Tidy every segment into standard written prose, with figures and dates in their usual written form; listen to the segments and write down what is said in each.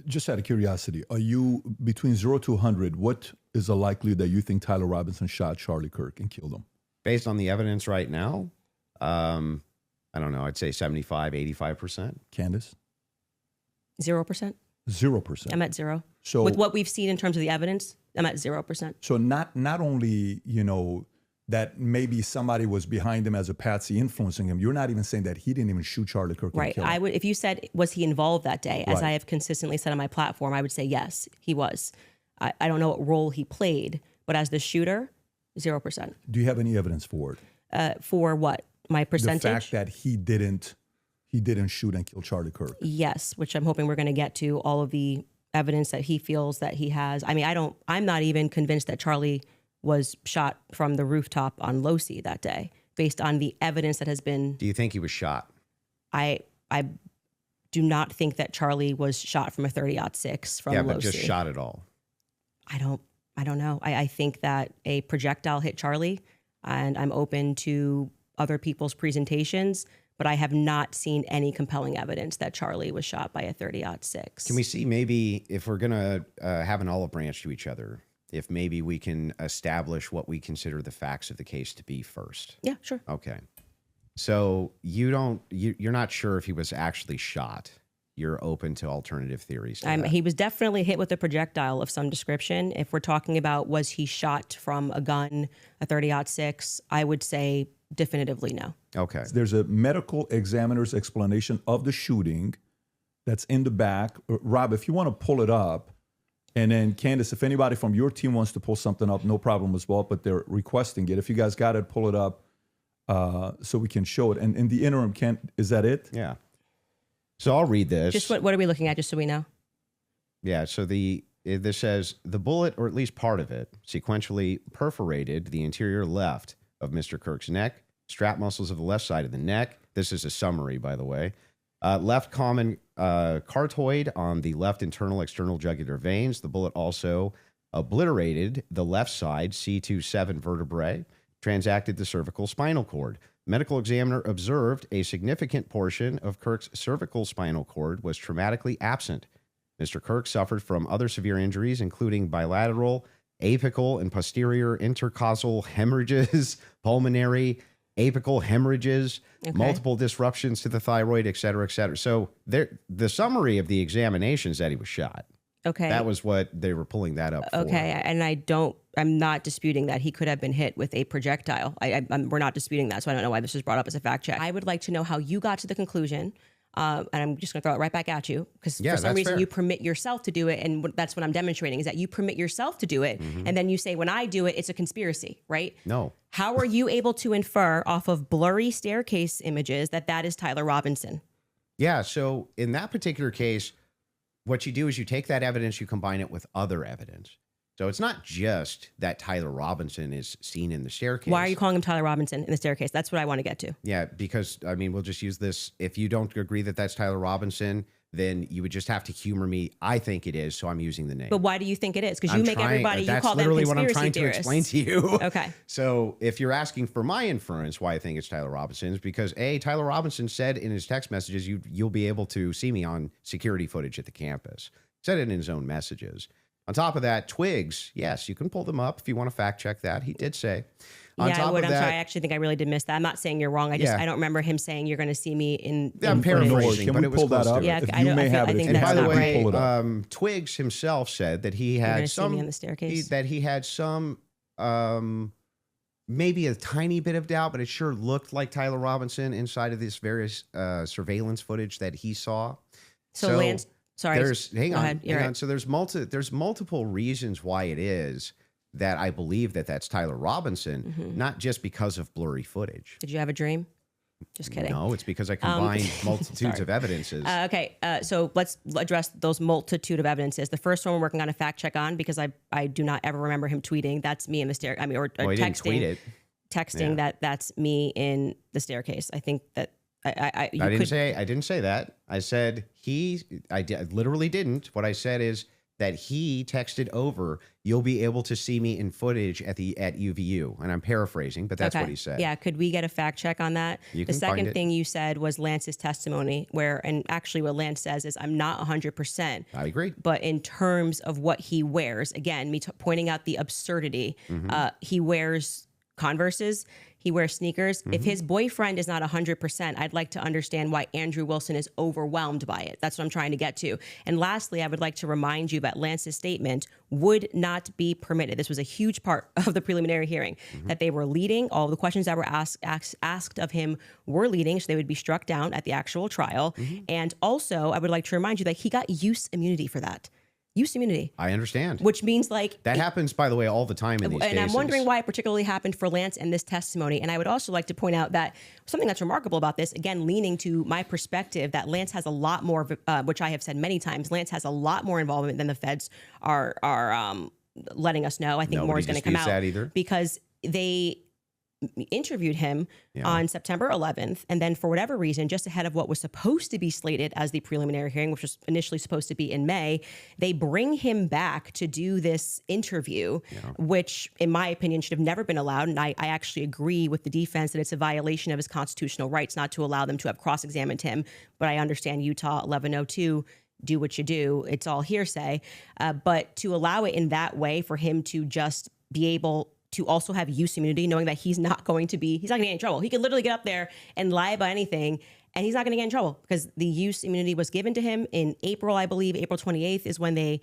Just out of curiosity, are you between 0 to 100? What is the likelihood that you think Tyler Robinson shot Charlie Kirk and killed him? Based on the evidence right now, I don't know. I'd say 75, 85%. Candace? 0%. 0%. I'm at 0. So with what we've seen in terms of the evidence, I'm at 0%. So not only, that maybe somebody was behind him as a patsy influencing him. You're not even saying that he didn't even shoot Charlie Kirk. Right. And kill him. If you said, was he involved that day, as Right. I have consistently said on my platform, I would say yes, he was. I don't know what role he played, but as the shooter, 0%. Do you have any evidence for it? For what? My percentage? The fact that he didn't shoot and kill Charlie Kirk. Yes, which I'm hoping we're going to get to all of the evidence that he feels that he has. I mean, I'm not even convinced that Charlie was shot from the rooftop on Losi that day, based on the evidence that has been. Do you think he was shot? I do not think that Charlie was shot from a 30-06 from Yeah, Losi. but just shot at all. I don't know. I think that a projectile hit Charlie, and I'm open to other people's presentations, but I have not seen any compelling evidence that Charlie was shot by a 30-06. Can we see maybe if we're going to have an olive branch to each other, if maybe we can establish what we consider the facts of the case to be first? Yeah, sure. Okay. So you're not sure if he was actually shot. You're open to alternative theories. He was definitely hit with a projectile of some description. If we're talking about was he shot from a gun, a 30-06, I would say definitively no. Okay. There's a medical examiner's explanation of the shooting that's in the back. Rob, if you want to pull it up, and then Candace, if anybody from your team wants to pull something up, no problem as well, but they're requesting it. If you guys got it, pull it up so we can show it. And in the interim, is that it? Yeah. So I'll read this. Just what are we looking at, just so we know? Yeah, so this says, the bullet, or at least part of it, sequentially perforated the interior left of Mr. Kirk's neck, strap muscles of the left side of the neck. This is a summary, by the way. Left common carotid on the left internal external jugular veins. The bullet also obliterated the left side C27 vertebrae, transacted the cervical spinal cord. Medical examiner observed a significant portion of Kirk's cervical spinal cord was traumatically absent. Mr. Kirk suffered from other severe injuries, including bilateral, apical, and posterior intercostal hemorrhages, pulmonary, apical hemorrhages, multiple disruptions to the thyroid, et cetera, et cetera. So the summary of the examination is that he was shot. Okay. That was what they were pulling that up for. Okay, and I'm not disputing that he could have been hit with a projectile. We're not disputing that, so I don't know why this was brought up as a fact check. I would like to know how you got to the conclusion, and I'm just going to throw it right back at you, because for some reason you permit yourself to do it, and that's what I'm demonstrating, is that you permit yourself to do it, and then you say, when I do it, it's a conspiracy, right? No. How are you able to infer off of blurry staircase images that is Tyler Robinson? Yeah, so in that particular case, what you do is you take that evidence, you combine it with other evidence. So it's not just that Tyler Robinson is seen in the staircase. Why are you calling him Tyler Robinson in the staircase? That's what I want to get to. Yeah, because, I mean, we'll just use this. If you don't agree that that's Tyler Robinson, then you would just have to humor me. I think it is, so I'm using the name. But why do you think it is? Because you make everybody, you call them conspiracy conspiracy theorists. That's literally what I'm trying theorists. to explain to you. Okay. So if you're asking for my inference why I think it's Tyler Robinson, is because Tyler Robinson said in his text messages, you'll be able to see me on security footage at the campus. Said it in his own messages. On top of that, twigs, yes, you can pull them up if you want to fact check that. He did say. Yeah, I would. I'm sorry. I actually think I really did miss that. I'm not saying you're wrong. I don't remember him saying you're going to see me in. I'm paraphrasing, Can but we it was pull that close up? to Yeah, it. If you may have it. think And by the way, pull it up. Twigs himself said that he You're had gonna see some me in the staircase? that he had some maybe a tiny bit of doubt, but it sure looked like Tyler Robinson inside of this various surveillance footage that he saw. So Lance, sorry. Hang on. Right. So there's multiple reasons why it is that I believe that that's Tyler Robinson, not just because of blurry footage. Did you have a dream? Just kidding. No, it's because I combined multitudes of evidences. Okay, so let's address those multitude of evidences. The first one we're working on a fact check on, because I do not ever remember him tweeting. That's me in the stair. I mean, or He texting. didn't tweet it. Texting that's me in the staircase. I think that I didn't say that. I said I literally didn't. What I said is that he texted over, "You'll be able to see me in footage at UVU." And I'm paraphrasing, but that's what he said. Yeah, could we get a fact check on that? You The can find second it. thing you said was Lance's testimony, and actually what Lance says is, I'm not 100%. I agree. But in terms of what he wears, again, pointing out the absurdity, he wears Converses, he wears sneakers. If his boyfriend is not 100%, I'd like to understand why Andrew Wilson is overwhelmed by it. That's what I'm trying to get to. And lastly, I would like to remind you that Lance's statement would not be permitted. This was a huge part of the preliminary hearing, that they were leading. All the questions that were asked of him were leading, so they would be struck down at the actual trial. And also, I would like to remind you that he got use immunity for that. Use immunity. I understand. Which means like... That happens, by the way, all the time in these cases. And I'm wondering why it particularly happened for Lance and this testimony. And I would also like to point out that something that's remarkable about this, again, leaning to my perspective, that Lance has a lot more, which I have said many times, Lance has a lot more involvement than the feds are letting us know. I think more is going to come out. That either. Because they interviewed him on September 11th. And then for whatever reason, just ahead of what was supposed to be slated as the preliminary hearing, which was initially supposed to be in May, they bring him back to do this interview, which in my opinion should have never been allowed. And I actually agree with the defense that it's a violation of his constitutional rights not to allow them to have cross-examined him. But I understand Utah 1102, do what you do. It's all hearsay. But to allow it in that way for him to just be able to also have use immunity, knowing that he's not going to get in trouble. He could literally get up there and lie about anything, and he's not going to get in trouble because the use immunity was given to him in April, I believe. April 28th is when they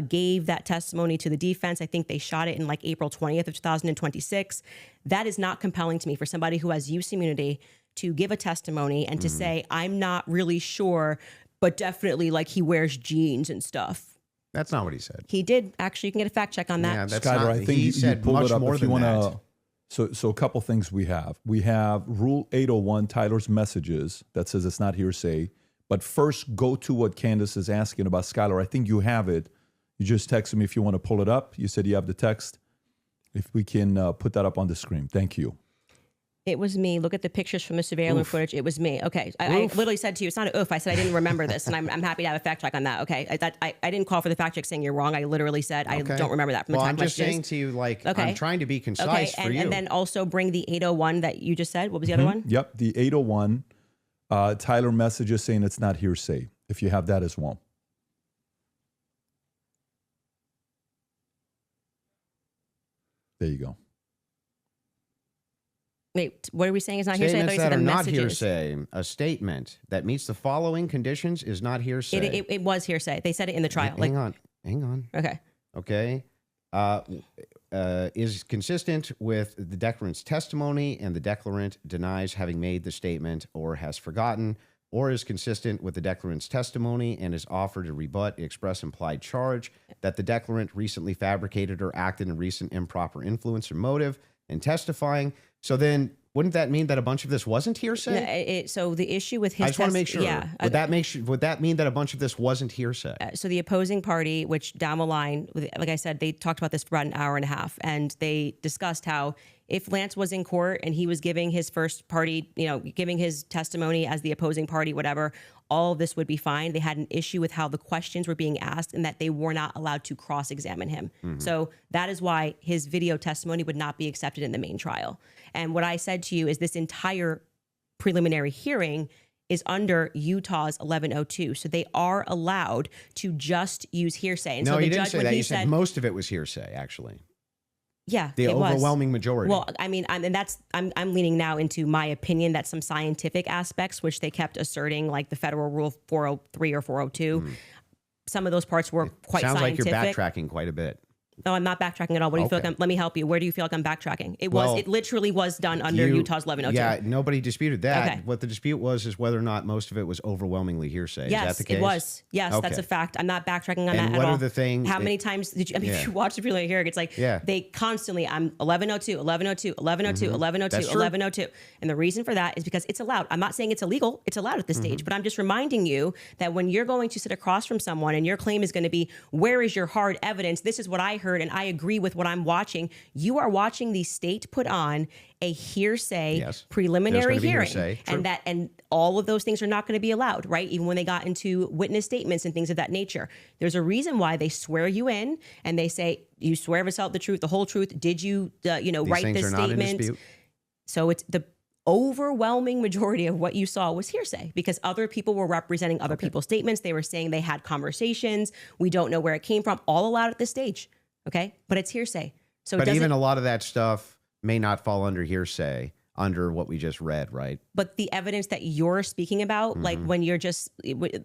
gave that testimony to the defense. I think they shot it in like April 20th of 2026. That is not compelling to me for somebody who has use immunity to give a testimony and to say, I'm not really sure, but definitely like he wears jeans and stuff. That's not what he said. He did. Actually, you can get a fact check on that. Yeah, that's Skyler, not, I think he you said pulled much it up more if you than want that. to. So a couple things we have. We have Rule 801, Tyler's messages, that says it's not hearsay. But first, go to what Candace is asking about. Skyler, I think you have it. You just texted me if you want to pull it up. You said you have the text. If we can put that up on the screen. Thank you. It was me. Look at the pictures from the surveillance footage. It was me. Okay. I literally said to you, it's not an oof. I said I didn't remember this, and I'm happy to have a fact check on that. Okay. I didn't call for the fact check saying you're wrong. I literally said I don't remember that from the I'm time just saying to you, like, I'm trying to be concise for you. And then also bring the 801 that you just said. What was the other one? Yep. The 801, Tyler messages saying it's not hearsay, if you have that as well. There you go. Wait, what are we saying is not hearsay? I thought Statements you said that the are not messages. hearsay. A statement that meets the following conditions is not hearsay. It was hearsay. They said it in the trial. Hang on. Okay. Okay. Is consistent with the declarant's testimony and the declarant denies having made the statement or has forgotten, or is consistent with the declarant's testimony and is offered to rebut the express implied charge that the declarant recently fabricated or acted in recent improper influence or motive in testifying. So then, wouldn't that mean that a bunch of this wasn't hearsay? So the issue with his I just want to make sure. Yeah. Would that mean that a bunch of this wasn't hearsay? So the opposing party, which down the line, like I said, they talked about this for about an hour and a half, and they discussed how if Lance was in court and he was giving his first party, giving his testimony as the opposing party, whatever, all of this would be fine. They had an issue with how the questions were being asked and that they were not allowed to cross-examine him. So that is why his video testimony would not be accepted in the main trial. And what I said to you is this entire preliminary hearing is under Utah's 1102. So they are allowed to just use hearsay. And No, so the you didn't judge, say when that. he You said most of it was hearsay, actually. Yeah, The it was. overwhelming majority. Well, I mean, I'm leaning now into my opinion that some scientific aspects, which they kept asserting, like the federal rule 403 or 402, some of those parts were quite Sounds scientific. like you're backtracking quite a bit. No, I'm not backtracking at all. What do you feel like let me help you. Where do you feel like I'm backtracking? It literally was done under Utah's 1102. Yeah, nobody disputed that. Okay. What the dispute was is whether or not most of it was overwhelmingly hearsay. Yes, is that the case? it was. Yes, that's Okay. a fact. I'm not backtracking on And that what at all. are the things How that- many times did you, if you watch the preliminary hearing, it's like they constantly, I'm 1102, 1102, 1102, 1102, That's true. 1102. And the reason for that is because it's allowed. I'm not saying it's illegal. It's allowed at this stage, but I'm just reminding you that when you're going to sit across from someone and your claim is going to be, where is your hard evidence? This is what I heard, and I agree with what I'm watching. You are watching the state put on a hearsay Yes. preliminary There's gonna be hearing, hearsay. True. and all of those things are not going to be allowed, right? Even when they got into witness statements and things of that nature. There's a reason why they swear you in, and they say you swear to tell the truth, the whole truth. Did you, These write things this are not in statement? dispute. So it's the overwhelming majority of what you saw was hearsay because other people were representing other people's statements. They were saying they had conversations. We don't know where it came from, all allowed at this stage. Okay. But it's hearsay. So But even a lot of that stuff may not fall under hearsay under what we just read, right? but the evidence that you're speaking about, like when you're just,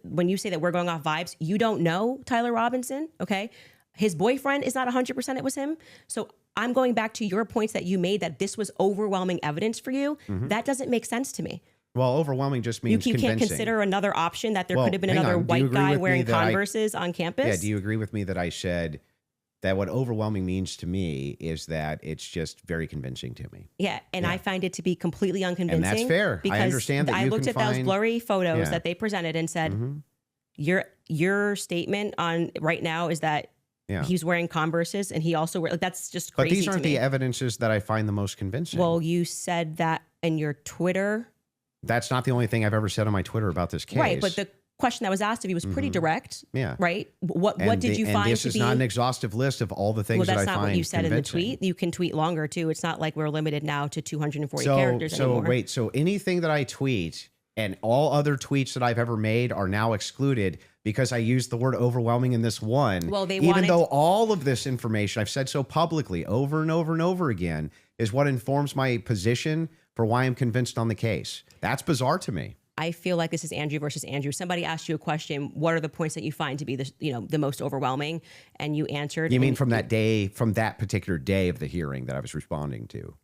when you say that we're going off vibes, you don't know Tyler Robinson. Okay. His boyfriend is not 100% it was him. So I'm going back to your points that you made that this was overwhelming evidence for you. That doesn't make sense to me. Well, overwhelming just means You convincing. can't consider another option that there Well, could have been hang another on. Do you white agree guy with me wearing that I- Converses on campus? Yeah, do you agree with me that I said that what overwhelming means to me is that it's just very convincing to me? Yeah, and I find it to be completely unconvincing. fair. I Because understand that I you looked can at those find- blurry photos Yeah. that they presented and said, your statement on right now is that Yeah. he's wearing Converses and he also wear, like, that's just But crazy these aren't to me. the evidences that I find the most convincing. Well, you said that in your Twitter. That's not the only thing I've ever said on my Twitter about this case. Right, but the question that was asked of you was pretty direct. Yeah. Right? What And did you and find this to is be not an exhaustive list of all the things well, that I that's find not what you said convincing. in the tweet. You can tweet longer too. It's not like we're limited now to 240 characters So anymore. wait, so anything that I tweet and all other tweets that I've ever made are now excluded because I used the word overwhelming in this one. Well, they even wanted- though all of this information I've said so publicly over and over and over again is what informs my position for why I'm convinced on the case. That's bizarre to me. I feel like this is Andrew versus Andrew. Somebody asked you a question. What are the points that you find to be the most overwhelming? And you answered. You mean and from that day, from that particular day of the hearing that I was responding to?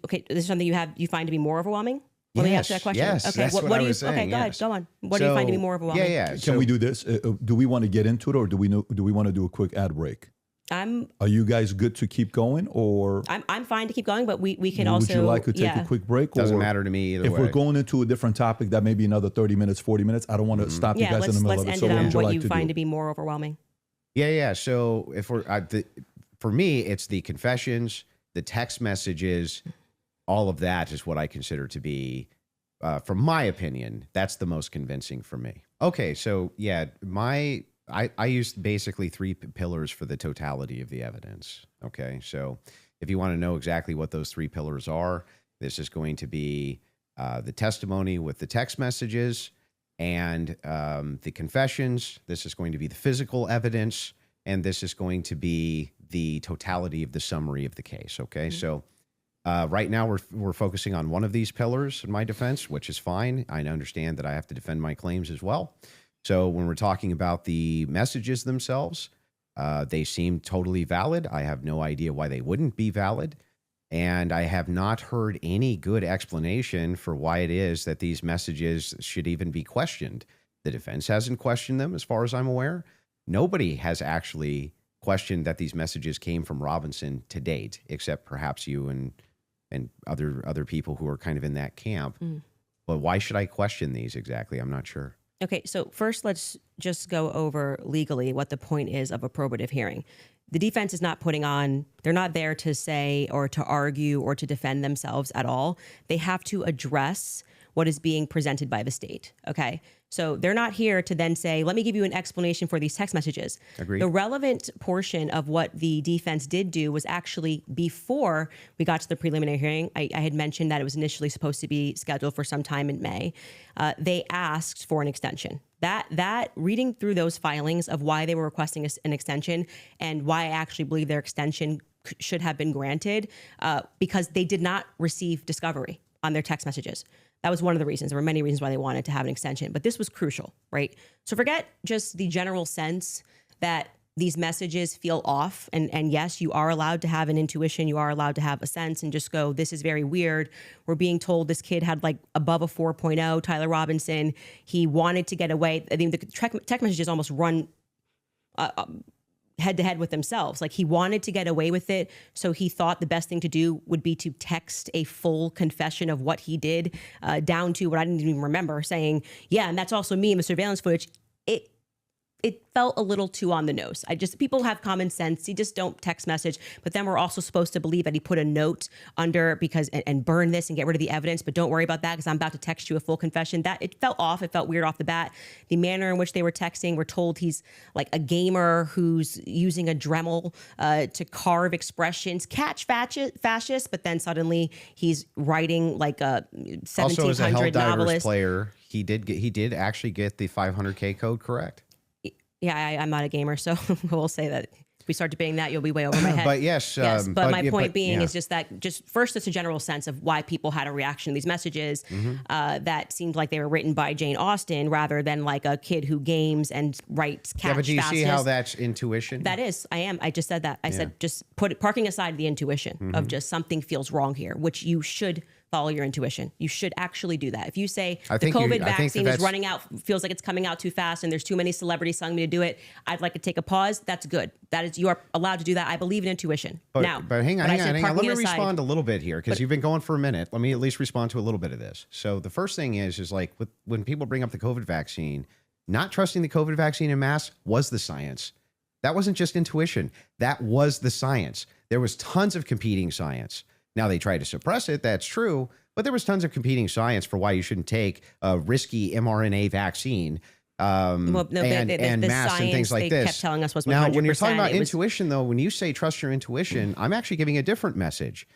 okay, this is something you find to be more overwhelming? Let me ask you that question. Yes, okay, that's what do I you? was saying, Okay, go ahead. yes. Go on. What do you find to be more overwhelming? Yeah. Can we do this? Do we want to get into it, or do we want to do a quick ad break? Are you guys good to keep going, or I'm fine to keep going, but we can would also. you like to take a quick break? Doesn't or matter to me either if way. we're going into a different topic, that may be another 30 minutes, 40 minutes. I don't want to stop you Yeah, guys in the let's middle of it. end So it what on would you what like you to find do? to be more overwhelming. Yeah. So if we're for me, it's the confessions, the text messages, all of that is what I consider to be, from my opinion, that's the most convincing for me. Okay, so yeah, I used basically three pillars for the totality of the evidence. Okay, so if you want to know exactly what those three pillars are, this is going to be the testimony with the text messages and the confessions. This is going to be the physical evidence, and this is going to be the totality of the summary of the case. Okay, so right now we're focusing on one of these pillars in my defense, which is fine. I understand that I have to defend my claims as well. So when we're talking about the messages themselves, they seem totally valid. I have no idea why they wouldn't be valid. And I have not heard any good explanation for why it is that these messages should even be questioned. The defense hasn't questioned them, as far as I'm aware. Nobody has actually questioned that these messages came from Robinson to date, except perhaps you and other people who are kind of in that camp. But why should I question these exactly? I'm not sure. Okay, so first let's just go over legally what the point is of a probative hearing. The defense is not they're not there to say or to argue or to defend themselves at all. They have to address what is being presented by the state, okay? So they're not here to then say, let me give you an explanation for these text messages. Agreed. The relevant portion of what the defense did do was actually before we got to the preliminary hearing. I had mentioned that it was initially supposed to be scheduled for some time in May. They asked for an extension. That reading through those filings of why they were requesting an extension and why I actually believe their extension should have been granted, because they did not receive discovery on their text messages. That was one of the reasons. There were many reasons why they wanted to have an extension, but this was crucial, right? So forget just the general sense that these messages feel off. And yes, you are allowed to have an intuition. You are allowed to have a sense and just go, this is very weird. We're being told this kid had like above a 4.0, Tyler Robinson. He wanted to get away. I mean, the text messages almost run head to head with themselves. Like he wanted to get away with it. So he thought the best thing to do would be to text a full confession of what he did, down to what I didn't even remember, saying, yeah, and that's also me in the surveillance footage. it felt a little too on the nose. People have common sense. You just don't text message. But then we're also supposed to believe that he put a note under and burn this and get rid of the evidence. But don't worry about that because I'm about to text you a full confession. That it felt off. It felt weird off the bat. The manner in which they were texting, we're told he's like a gamer who's using a Dremel to carve expressions, catch fascist. But then suddenly he's writing like a 1700 Also, as a Helldivers novelist. player, he did actually get the 500K code correct. Yeah, I'm not a gamer, so we'll say that if we start debating that, you'll be way over my head. But yes, but my point yeah. is just that first, it's a general sense of why people had a reaction to these messages that seemed like they were written by Jane Austen rather than like a kid who games and writes catch. Yeah, but do you see fascist. how that's intuition? That is, I am. I just said that. I said just parking aside the intuition of just something feels wrong here, which you should follow your intuition. You should actually do that. If you say the COVID vaccine is running out, feels like it's coming out too fast and there's too many celebrities telling me to do it, I'd like to take a pause. That's good. That is, you are allowed to do that. I believe in intuition. But hang on. Let me respond a little bit here because you've been going for a minute. Let me at least respond to a little bit of this. So the first thing is like when people bring up the COVID vaccine, not trusting the COVID vaccine en masse was the science. That wasn't just intuition. That was the science. There was tons of competing science. Now, they tried to suppress it. That's true. But there was tons of competing science for why you shouldn't take a risky mRNA vaccine and masks and things like this. Kept telling us was 100%. Now, when you're talking about intuition, though, when you say trust your intuition, I'm actually giving a different message.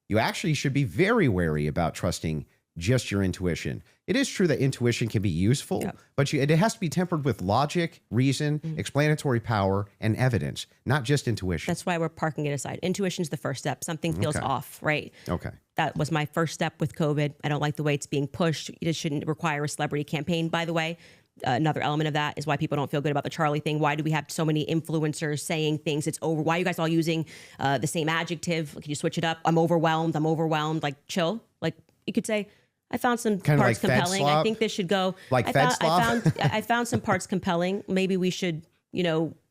You actually should be very wary about trusting just your intuition. It is true that intuition can be useful, but it has to be tempered with logic, reason, explanatory power, and evidence, not just intuition. That's why we're parking it aside. Intuition's the first step. Something feels off, right? Okay. That was my first step with COVID. I don't like the way it's being pushed. It shouldn't require a celebrity campaign, by the way. Another element of that is why people don't feel good about the Charlie thing. Why do we have so many influencers saying things? It's over. Why are you guys all using the same adjective? Can you switch it up? I'm overwhelmed. Like, chill. Like, you could say, I found some kind parts like compelling. I think this should go. I found some parts compelling. Maybe we should,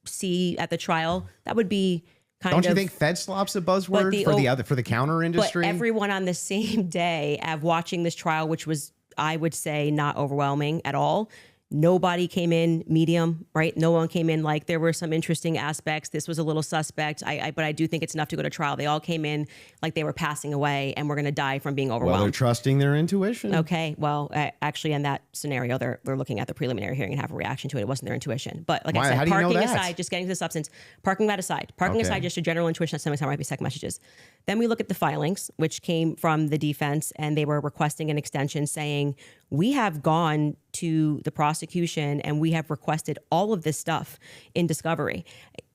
see at the trial. That would be kind of. Don't you think Fed slop's a buzzword for the counter industry? But everyone on the same day of watching this trial, which was, I would say, not overwhelming at all. Nobody came in medium, right? No one came in like there were some interesting aspects. This was a little suspect. But I do think it's enough to go to trial. They all came in like they were passing away and we're going to die from being overwhelmed. Well, they're trusting their intuition. Okay. Well, actually, in that scenario, they're looking at the preliminary hearing and have a reaction to it. It wasn't their intuition. But like I said, parking aside, just getting to the substance, parking that aside, aside just a general intuition that sometimes might be second messages. Then we look at the filings, which came from the defense, and they were requesting an extension saying, we have gone to the prosecution and we have requested all of this stuff in discovery.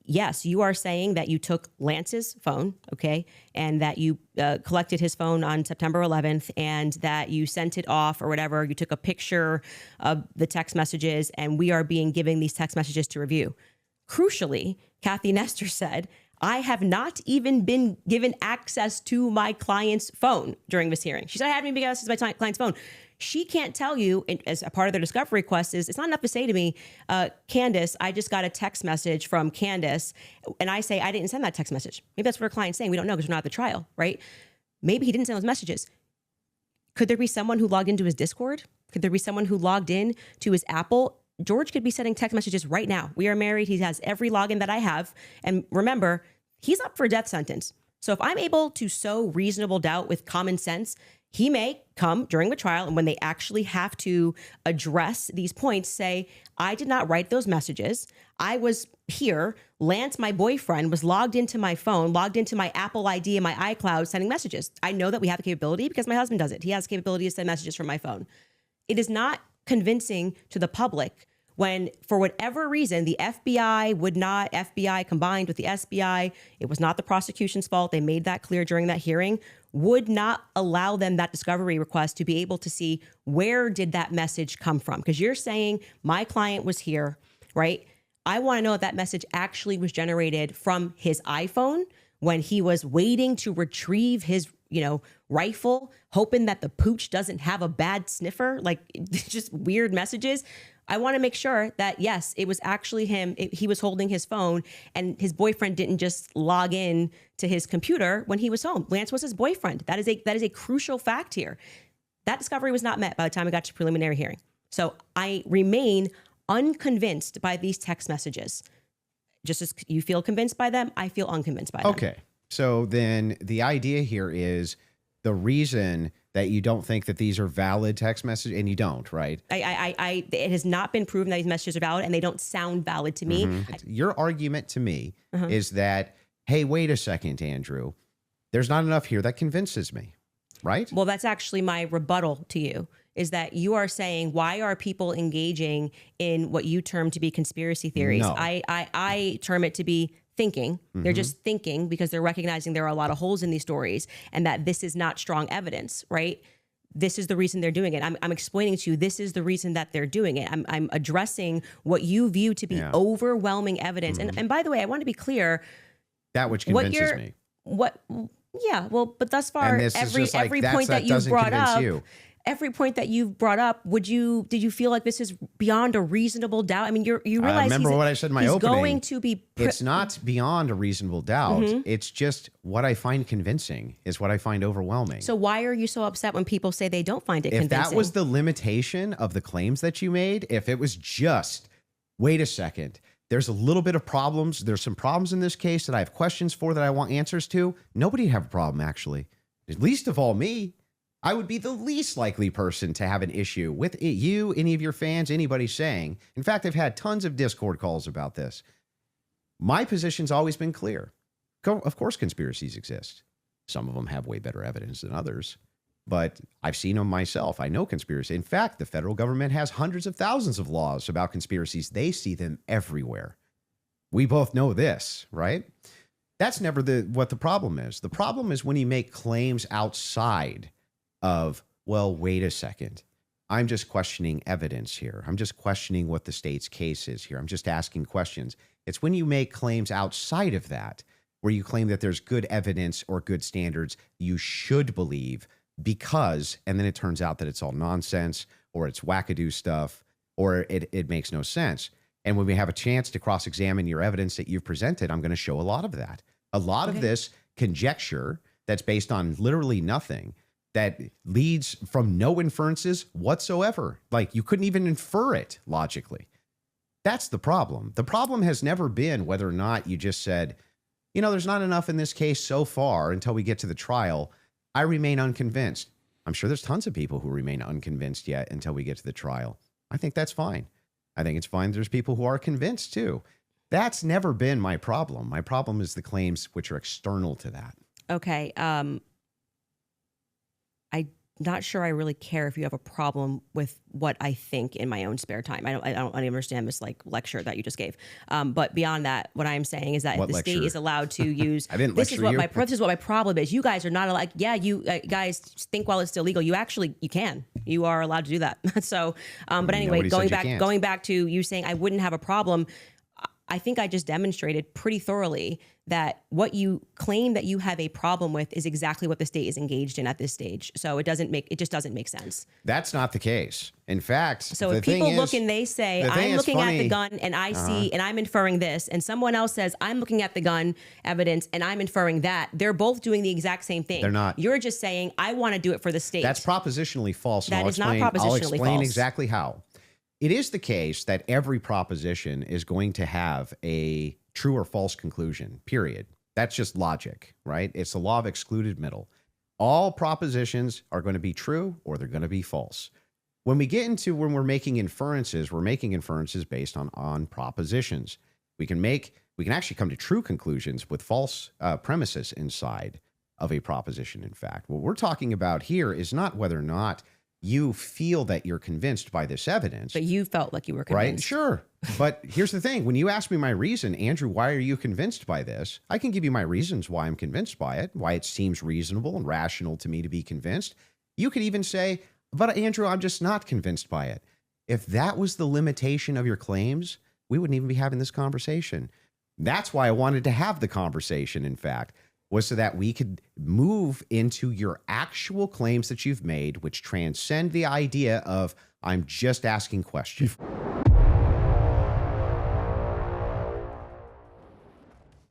Yes, you are saying that you took Lance's phone, okay, and that you collected his phone on September 11th and that you sent it off or whatever. You took a picture of the text messages and we are being given these text messages to review. Crucially, Kathy Nestor said, I have not even been given access to my client's phone during this hearing. She said, I haven't even been given access to my client's phone. She can't tell you, as a part of their discovery request, it's not enough to say to me, Candace, I just got a text message from Candace, and I say, I didn't send that text message. Maybe that's what her client's saying. We don't know because we're not at the trial, right? Maybe he didn't send those messages. Could there be someone who logged into his Discord? Could there be someone who logged in to his Apple? George could be sending text messages right now. We are married. He has every login that I have. And remember, he's up for a death sentence. So if I'm able to sow reasonable doubt with common sense, he may come during the trial and when they actually have to address these points, say, I did not write those messages. I was here. Lance, my boyfriend, was logged into my phone, logged into my Apple ID and my iCloud sending messages. I know that we have the capability because my husband does it. He has the capability to send messages from my phone. It is not convincing to the public when, for whatever reason, the FBI combined with the SBI, it was not the prosecution's fault. They made that clear during that hearing, would not allow them that discovery request to be able to see where did that message come from? Because you're saying my client was here, right? I want to know if that message actually was generated from his iPhone when he was waiting to retrieve his, rifle, hoping that the pooch doesn't have a bad sniffer, like just weird messages. I want to make sure that, yes, it was actually him. He was holding his phone and his boyfriend didn't just log in to his computer when he was home. Lance was his boyfriend. That is a crucial fact here. That discovery was not met by the time we got to preliminary hearing. So I remain unconvinced by these text messages. Just as you feel convinced by them, I feel unconvinced by them. Okay. So then the idea here is the reason that you don't think that these are valid text messages, and you don't, right? It has not been proven that these messages are valid, and they don't sound valid to me. Your argument to me is that, hey, wait a second, Andrew, there's not enough here that convinces me, right? Well, that's actually my rebuttal to you, is that you are saying, why are people engaging in what you term to be conspiracy theories? No. I term it to be thinking. They're just thinking because they're recognizing there are a lot of holes in these stories and that this is not strong evidence, right? This is the reason they're doing it. I'm explaining to you, this is the reason that they're doing it. I'm addressing what you view to be overwhelming evidence. And by the way, I want to be clear. That which convinces me. Yeah, well, but thus far, every point that you've brought up, every point that you've brought up, did you feel like this is beyond a reasonable doubt? I mean, you realize remember what I said in my opening. Going to be it's not beyond a reasonable doubt. It's just what I find convincing is what I find overwhelming. So why are you so upset when people say they don't find it convincing? If that was the limitation of the claims that you made, if it was just, wait a second, there's a little bit of problems. There's some problems in this case that I have questions for that I want answers to. Nobody'd have a problem, actually. At least of all me. I would be the least likely person to have an issue with you, any of your fans, anybody saying. In fact, I've had tons of Discord calls about this. My position's always been clear. Of course, conspiracies exist. Some of them have way better evidence than others, but I've seen them myself. I know conspiracy. In fact, the federal government has hundreds of thousands of laws about conspiracies. They see them everywhere. We both know this, right? That's never what the problem is. The problem is when you make claims outside of, well, wait a second. I'm just questioning evidence here. I'm just questioning what the state's case is here. I'm just asking questions. It's when you make claims outside of that, where you claim that there's good evidence or good standards you should believe because, and then it turns out that it's all nonsense or it's wackadoo stuff or it makes no sense. And when we have a chance to cross-examine your evidence that you've presented, I'm going to show a lot of that. A lot of this conjecture that's based on literally nothing, that leads from no inferences whatsoever. Like you couldn't even infer it logically. That's the problem. The problem has never been whether or not you just said, you know, there's not enough in this case so far until we get to the trial. I remain unconvinced. I'm sure there's tons of people who remain unconvinced yet until we get to the trial. I think that's fine. I think it's fine. There's people who are convinced too. That's never been my problem. My problem is the claims which are external to that. Okay. I'm not sure I really care if you have a problem with what I think in my own spare time. I don't understand this like lecture that you just gave. But beyond that, what I'm saying is that if the state is allowed to use, I didn't this lecture is you. This is what my problem is. You guys are not allowed. Yeah, you guys think while it's still legal. You can. You are allowed to do that. So, but anyway, going back to you saying I wouldn't have a problem. I think I just demonstrated pretty thoroughly that what you claim that you have a problem with is exactly what the state is engaged in at this stage. So it just doesn't make sense. That's not the case. In fact, so if people look and they say, I'm looking at the gun and I see, and I'm inferring this, and someone else says, I'm looking at the gun evidence and I'm inferring that, they're both doing the exact same thing. They're not. You're just saying, I want to do it for the state. That's propositionally false. That is not propositionally false. I'll explain exactly how. It is the case that every proposition is going to have a true or false conclusion, period. That's just logic, right? It's the law of excluded middle. All propositions are going to be true or they're going to be false. When we get into when we're making inferences based on propositions. We can actually come to true conclusions with false premises inside of a proposition, in fact. What we're talking about here is not whether or not you feel that you're convinced by this evidence. But you felt like you were convinced. Right? Sure. But here's the thing. When you ask me my reason, Andrew, why are you convinced by this? I can give you my reasons why I'm convinced by it, why it seems reasonable and rational to me to be convinced. You could even say, but Andrew, I'm just not convinced by it. If that was the limitation of your claims, we wouldn't even be having this conversation. That's why I wanted to have the conversation, in fact, was so that we could move into your actual claims that you've made, which transcend the idea of I'm just asking questions.